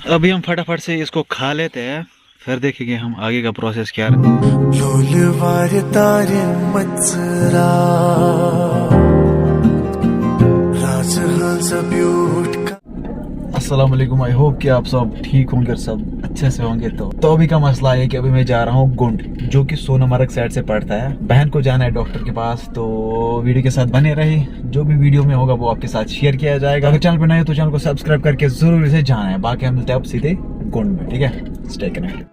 अभी हम फटाफट से इसको खा लेते हैं, फिर देखेंगे हम आगे का प्रोसेस क्या है। अस्सलाम वालेकुम, आई होप कि आप सब ठीक होंगे और सब अच्छे से होंगे। तो अभी का मसला है कि अभी मैं जा रहा हूँ गुंड, जो कि सोनमर्ग साइड से पड़ता है। बहन को जाना है डॉक्टर के पास, तो वीडियो के साथ बने रही। जो भी वीडियो में होगा वो आपके साथ शेयर किया जाएगा। अगर चैनल पर नए हो तो चैनल को सब्सक्राइब करके जरूर से जाना है। बाकी हम मिलते हैं अब सीधे गुंड में, ठीक है। Stay connected.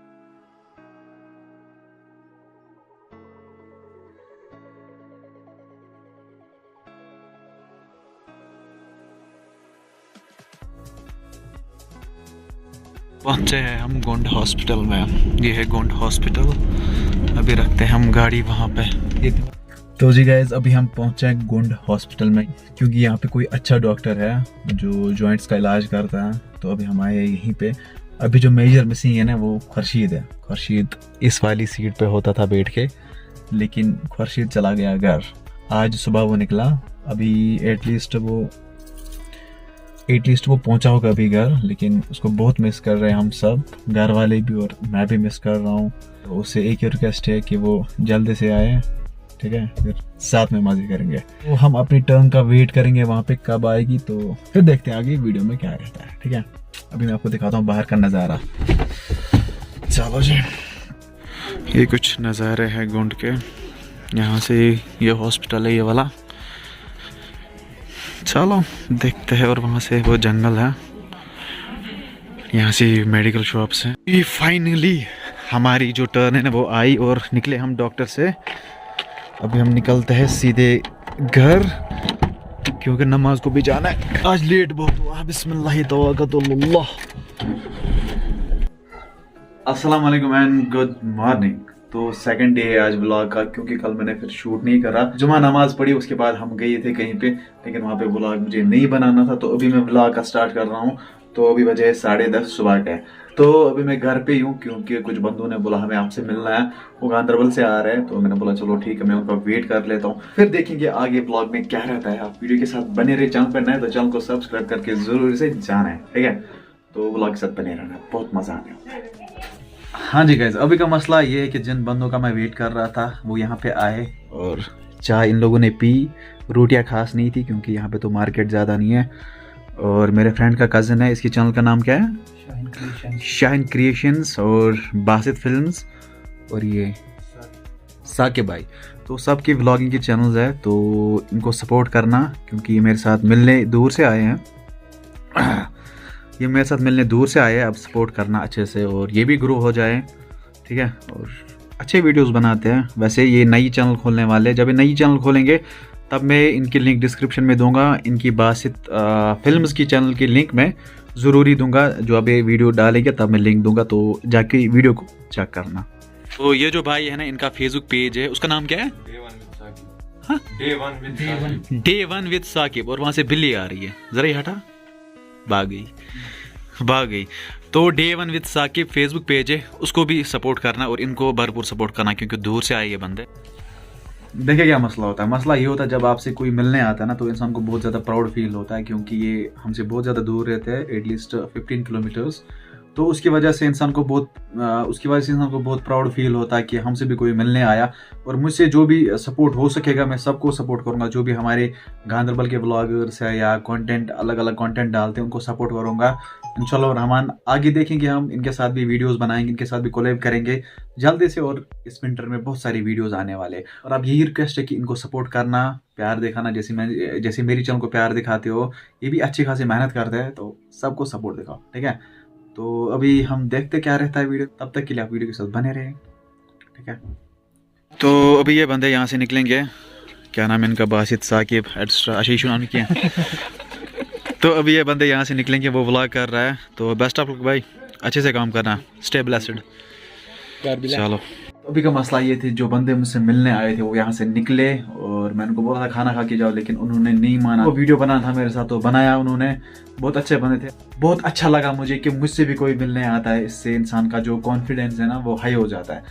पहुंचे हैं हम गोंड हॉस्पिटल में। ये है गोंड हॉस्पिटल। अभी रखते हैं हम गाड़ी वहाँ पे। तो जी गाइस, अभी हम पहुंचे हैं गोंड हॉस्पिटल में, क्योंकि यहाँ पे कोई अच्छा डॉक्टर है जो जॉइंट्स का इलाज करता है। तो अभी हम आए यहीं पे। अभी जो मेजर मिसिंग है ना, वो खुर्शीद है। खुर्शीद इस वाली सीट पे होता था बैठ के, लेकिन खुर्शीद चला गया घर। आज सुबह वो निकला। अभी एटलीस्ट वो पहुंचा होगा अभी घर, लेकिन उसको बहुत मिस कर रहे हैं हम सब, घर वाले भी और मैं भी मिस कर रहा हूँ। तो उससे एक ही रिक्वेस्ट है कि वो जल्दी से आए, ठीक है, फिर साथ में मजे करेंगे। तो हम अपनी टर्न का वेट करेंगे वहाँ पे कब आएगी, तो फिर देखते हैं आगे वीडियो में क्या रहता है, ठीक है। अभी मैं आपको दिखाता हूँ बाहर का नज़ारा। चलो जी, ये कुछ नज़ारे हैं गोंड के। यहाँ से ये हॉस्पिटल है, ये वाला। चलो देखते हैं। और वहाँ से वो जंगल है, यहाँ से मेडिकल शॉप्स हैं। ये फाइनली हमारी जो टर्न है ना वो आई और निकले हम डॉक्टर से। अभी हम निकलते हैं सीधे घर, क्योंकि नमाज को भी जाना है। आज लेट बहुत हुआ। बिस्मिल्लाह तवक्कलुल्लाह। अस्सलाम वालेकुम एंड गुड मॉर्निंग। तो सेकंड डे है आज व्लॉग का, क्योंकि कल मैंने फिर शूट नहीं करा। जुमा नमाज पढ़ी, उसके बाद हम गए थे कहीं पे, लेकिन वहाँ पे व्लॉग मुझे नहीं बनाना था। तो अभी मैं व्लॉग का स्टार्ट कर रहा हूँ। तो अभी बजे 10:30 सुबह के। तो अभी मैं घर पे ही हूँ, क्योंकि कुछ बंदों ने बोला हमें आपसे मिलना है। वो गांधरबल से आ रहे हैं, तो मैंने बोला चलो ठीक है, मैं उनका वेट कर लेता हूँ। फिर देखेंगे आगे व्लॉग में क्या रहता है। आप वीडियो के साथ बने रहे। चैनल पर नए तो चैनल को सब्सक्राइब करके जरूर से जाना है, ठीक है। तो व्लॉग के साथ बने रहना, बहुत मजा आने वाला है। हाँ जी गाइस, अभी का मसला ये है कि जिन बंदों का मैं वेट कर रहा था वो यहाँ पे आए और चाय इन लोगों ने पी। रोटियाँ खास नहीं थी, क्योंकि यहाँ पे तो मार्केट ज़्यादा नहीं है। और मेरे फ्रेंड का कज़न है, इसकी चैनल का नाम क्या है? शाहीन क्रिएशंस और बासित फिल्म्स और ये साकिब भाई। तो सबकी व्लॉगिंग की चैनल्स है, तो इनको सपोर्ट करना, क्योंकि ये मेरे साथ मिलने दूर से आए हैं। ये मेरे साथ मिलने दूर से आए हैं। अब सपोर्ट करना अच्छे से, और ये भी ग्रो हो जाए, ठीक है। और अच्छे वीडियोस बनाते हैं। वैसे ये नई चैनल खोलने वाले, जब ये नई चैनल खोलेंगे तब मैं इनकी लिंक डिस्क्रिप्शन में दूंगा। इनकी बासित फिल्म्स की चैनल की लिंक मैं ज़रूरी दूंगा। जो अब ये वीडियो डालेंगे तब मैं लिंक दूंगा, तो जाके वीडियो को चेक करना। तो ये जो भाई है ना, इनका फेसबुक पेज है, उसका नाम क्या है? Day one with Saqib. और वहाँ से बिल्ली आ रही है, ज़रा ही हटा, भाग गई। तो day one with Saqib Facebook page है, उसको भी सपोर्ट करना और इनको भरपूर सपोर्ट करना, क्योंकि दूर से आए ये बंदे। देखिए क्या मसला होता है। मसला ये होता है, जब आपसे कोई मिलने आता है ना, तो इंसान को बहुत ज़्यादा प्राउड फील होता है, क्योंकि ये हमसे बहुत ज़्यादा दूर रहते हैं, एटलीस्ट 15 किलोमीटर्स। तो उसकी वजह से इंसान को बहुत प्राउड फील होता है कि हमसे भी कोई मिलने आया। और मुझसे जो भी सपोर्ट हो सकेगा मैं सबको सपोर्ट करूंगा। जो भी हमारे गांधरबल के ब्लॉगर्स है या कंटेंट अलग अलग कंटेंट डालते हैं, उनको सपोर्ट करूंगा इंशाल्लाह रहमान। आगे देखेंगे, हम इनके साथ भी वीडियोस बनाएंगे, इनके साथ भी कोलैब करेंगे जल्दी से। और इस विंटर में बहुत सारी वीडियोस आने वाले हैं। और अब यही रिक्वेस्ट है कि इनको सपोर्ट करना, प्यार दिखाना। जैसे मेरी चैनल को प्यार दिखाते हो, ये भी अच्छी खासी मेहनत करते हैं, तो सबको सपोर्ट दिखाओ, ठीक है। तो अभी हम देखते क्या रहता है वीडियो। तब तक के लिए आप वीडियो के साथ बने रहें, ठीक है। तो अभी ये बंदे यहाँ से निकलेंगे। क्या नाम है इनका? बासित, साकिब, एक्स्ट्रा आशीष नाम किया। तो अभी ये बंदे यहाँ से निकलेंगे, वो व्लॉग कर रहा है। तो बेस्ट ऑफ लक भाई, अच्छे से काम करना, स्टे ब्लेस्ड। चलो, अभी का मसला ये थी, जो बंदे मुझसे मिलने आए थे वो यहाँ से निकले, और मैंने उनको बोला था खाना खा के जाओ, लेकिन उन्होंने नहीं माना। वो वीडियो बनाना था मेरे साथ, तो बनाया उन्होंने। बहुत अच्छे बंदे थे। बहुत अच्छा लगा मुझे कि मुझसे भी कोई मिलने आता है। इससे इंसान का जो कॉन्फिडेंस है ना, वो हाई हो जाता है।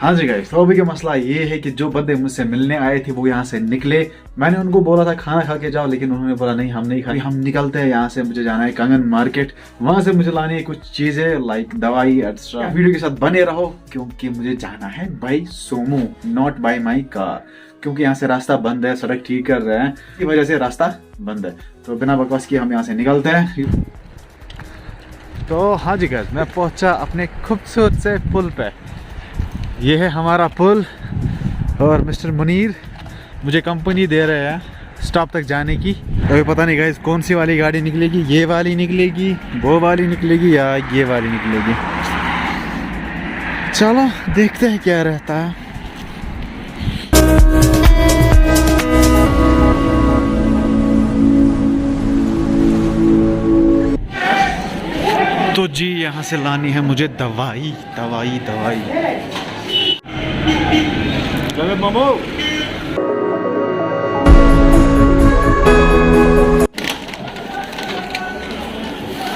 हाँ जी गाइस, तो अभी का मसला ये है कि जो बंदे मुझसे मिलने आए थे वो यहाँ से निकले। मैंने उनको बोला था खाना खा के जाओ, लेकिन उन्होंने बोला नहीं हम नहीं खाए, हम निकलते हैं यहाँ से। मुझे जाना है कंगन मार्केट, वहां से मुझे लानी है कुछ चीजें लाइक दवाई एक्स्ट्रा। वीडियो के साथ बने रहो क्योंकि मुझे जाना है बाई सोमो, नॉट बाई माई कार, क्योंकि यहाँ से रास्ता बंद है, सड़क ठीक कर रहे हैं, इसी वजह से रास्ता बंद है। तो बिना बकवास किए हम यहाँ से निकलते हैं। तो हाँ जी गाइस, मैं पहुंचा अपने खूबसूरत से पुल पे। ये है हमारा पुल और मिस्टर मुनीर मुझे कंपनी दे रहे हैं स्टॉप तक जाने की। अभी पता नहीं गाइस कौन सी वाली गाड़ी निकलेगी, ये वाली निकलेगी, वो वाली निकलेगी या ये वाली निकलेगी। चलो देखते हैं क्या रहता है। तो जी यहाँ से लानी है मुझे दवाई दवाई दवाई। मामू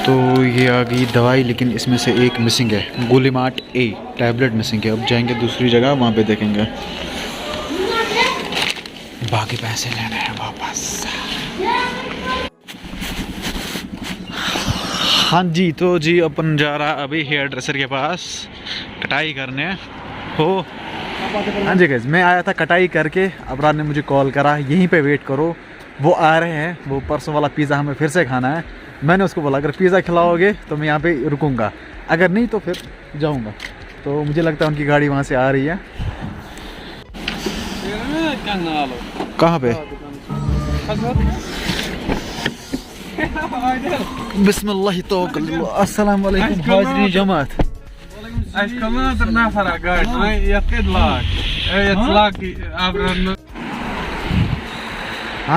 तो ये आ गई दवाई, लेकिन इसमें से एक मिसिंग है, गुलिमाट ए टैबलेट मिसिंग है। अब जाएंगे दूसरी जगह, वहाँ पे देखेंगे। बाकी पैसे लेने हैं वापस। हाँ जी, तो जी अपन जा रहा अभी हेयर ड्रेसर के पास कटाई करने हो। हाँ जी गाइस, मैं आया था कटाई करके, अबरार ने मुझे कॉल करा यहीं पे वेट करो, वो आ रहे हैं। वो परसों वाला पिज़्ज़ा हमें फिर से खाना है। मैंने उसको बोला अगर पिज़्ज़ा खिलाओगे तो मैं यहाँ पे रुकूंगा, अगर नहीं तो फिर जाऊँगा। तो मुझे लगता है उनकी गाड़ी वहाँ से आ रही है। कहाँ पे? बिस्मिल्लाह तवक्कल। अस्सलाम वालेकुम हाज़रीन जमात। हाँ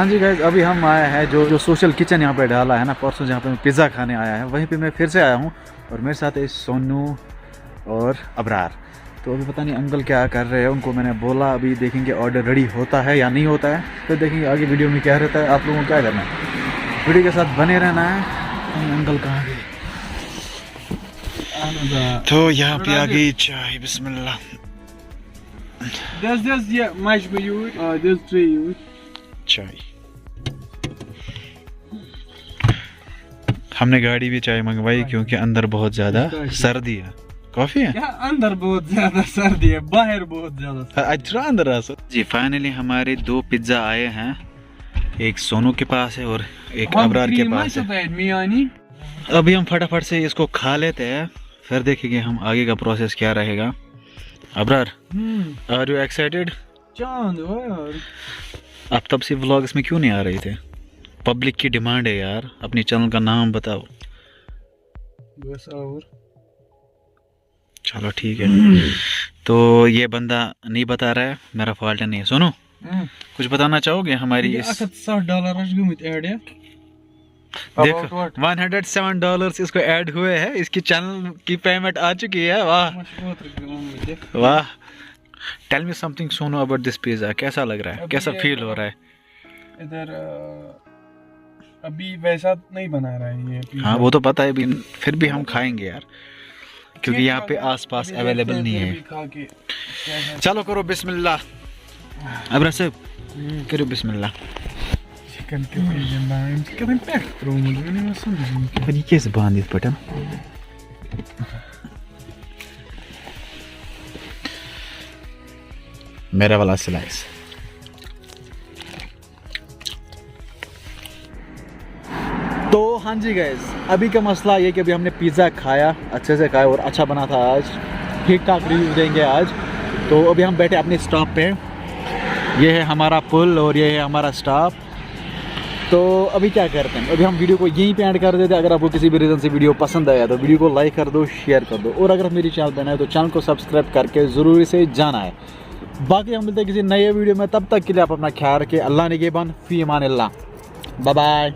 जी गाइस, अभी हम आए हैं जो सोशल किचन यहाँ पे डाला है ना परसों, जहाँ पे मैं पिज़्ज़ा खाने आया है, वहीं पे मैं फिर से आया हूँ। और मेरे साथ है सोनू और अबरार। तो अभी पता नहीं अंकल क्या कर रहे हैं, उनको मैंने बोला अभी देखेंगे ऑर्डर रेडी होता है या नहीं होता है, फिर देखेंगे आगे वीडियो में क्या रहता है। आप लोगों को क्या करना है, वीडियो के साथ बने रहना है। अंकल कहाँ गए? तो यहाँ पे आ गई चाय, बिस्मिल्लाह। चाय हमने गाड़ी भी चाय मंगवाई क्योंकि अंदर बहुत ज्यादा सर्दी है। कॉफी है अंदर, बहुत ज्यादा सर्दी है, बाहर बहुत ज्यादा अच्छा अंदर आ। जी फाइनली हमारे 2 पिज्जा आए हैं, एक सोनू के पास है और एक अबरार के पास है। अभी हम फटाफट से इसको खा लेते हैं, फिर देखेंगे हम आगे का प्रोसेस क्या रहेगा। Abrar, are you excited? आप तब से व्लॉग्स में क्यों नहीं आ रहे थे? पब्लिक की डिमांड है यार, अपने चैनल का नाम बताओ। बस और चलो ठीक है। तो ये बंदा नहीं बता रहा है, मेरा फॉल्ट नहीं है। सुनो, कुछ बताना चाहोगे हमारी इस $60 देखो $107 इसको ऐड हुए हैं, इसकी चैनल की पेमेंट आ चुकी है। वाह वाह। Tell me something Sonu about this pizza, कैसा लग रहा है, कैसा फील हो रहा है? इधर अभी वैसा नहीं बना रहा है ये। हाँ वो तो पता है, फिर भी हम खाएंगे यार, क्योंकि यहाँ पे आसपास अवेलेबल नहीं है। चलो करो बिस्मिल्लाह। अब रसब करो बिस्मिल्लाह। कैसे बांध इस बटन? मेरा वाला स्लाइस। तो हाँ जी गाइस, अभी का मसला ये कि अभी हमने पिज़्ज़ा खाया, अच्छे से खाया और अच्छा बना था आज, ठीक ठाक रिव्यू देंगे आज। तो अभी हम बैठे अपने स्टॉप पे, ये है हमारा पुल और ये है हमारा स्टॉप। तो अभी क्या करते हैं, अभी हम वीडियो को यहीं पे ऐड कर देते हैं। अगर आपको किसी भी रीज़न से वीडियो पसंद आया तो वीडियो को लाइक कर दो, शेयर कर दो, और अगर आप मेरी चैनल पर नए तो चैनल को सब्सक्राइब करके ज़रूरी से जाना है। बाकी हम मिलते हैं किसी नए वीडियो में, तब तक के लिए आप अपना ख्याल रखिए। अल्लाह निगहबान, फी अमान अल्लाह, बाय बाय।